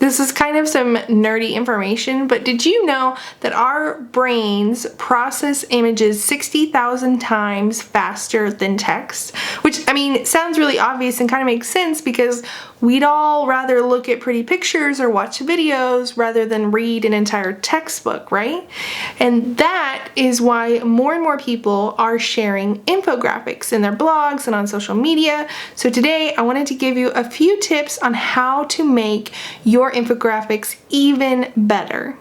This is kind of some nerdy information, but did you know that our brains process images 60,000 times faster than text? Which, I mean, sounds really obvious and kind of makes sense because we'd all rather look at pretty pictures or watch videos rather than read an entire textbook, right? And that is why more and more people are sharing infographics in their blogs and on social media. So today I wanted to give you a few tips on how to make your infographics even better.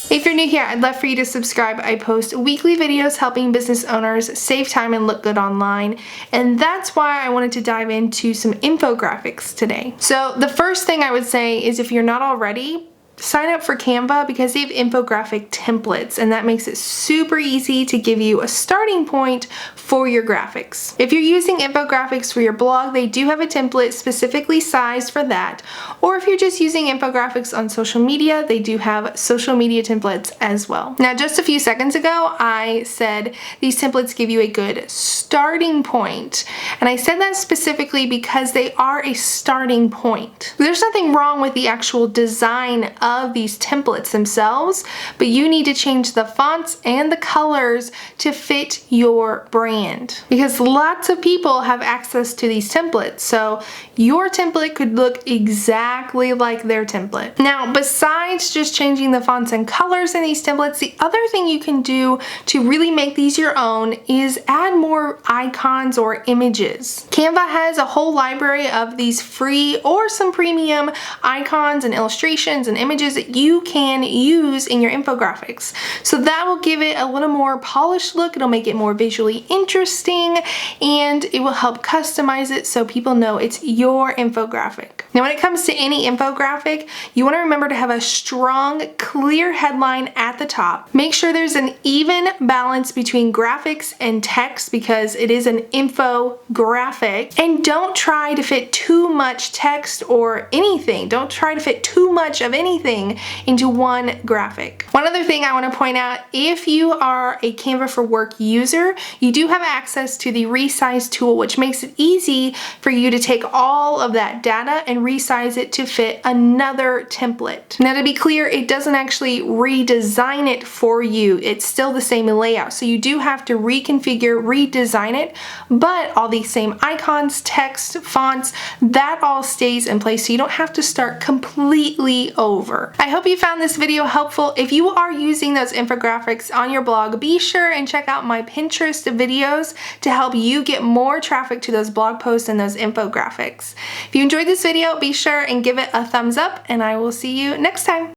If you're new here, I'd love for you to subscribe. I post weekly videos helping business owners save time and look good online, and that's why I wanted to dive into some infographics today. So the first thing I would say is, if you're not already, sign up for Canva because they have infographic templates, and that makes it super easy to give you a starting point for your graphics. If you're using infographics for your blog, they do have a template specifically sized for that. Or if you're just using infographics on social media, they do have social media templates as well. Now, just a few seconds ago, I said these templates give you a good starting point. And I said that specifically because they are a starting point. There's nothing wrong with the actual design of these templates themselves, but you need to change the fonts and the colors to fit your brand, because lots of people have access to these templates, so your template could look exactly like their template. Now, besides just changing the fonts and colors in these templates, the other thing you can do to really make these your own is add more icons or images. Canva has a whole library of these free or some premium icons and illustrations and images that you can use in your infographics. So that will give it a little more polished look. It'll make it more visually interesting, and it will help customize it so people know it's your infographic. Now, when it comes to any infographic, you want to remember to have a strong, clear headline at the top. Make sure there's an even balance between graphics and text because it is an infographic. And don't try to fit too much text or anything. Don't try to fit too much of anything into one graphic. One other thing I want to point out, if you are a Canva for Work user, you do have access to the Resize tool, which makes it easy for you to take all of that data and resize it to fit another template. Now, to be clear, it doesn't actually redesign it for you. It's still the same layout. So you do have to reconfigure, redesign it, but all these same icons, text, fonts, that all stays in place, so you don't have to start completely over. I hope you found this video helpful. If you are using those infographics on your blog, be sure and check out my Pinterest videos to help you get more traffic to those blog posts and those infographics. If you enjoyed this video, be sure and give it a thumbs up, and I will see you next time.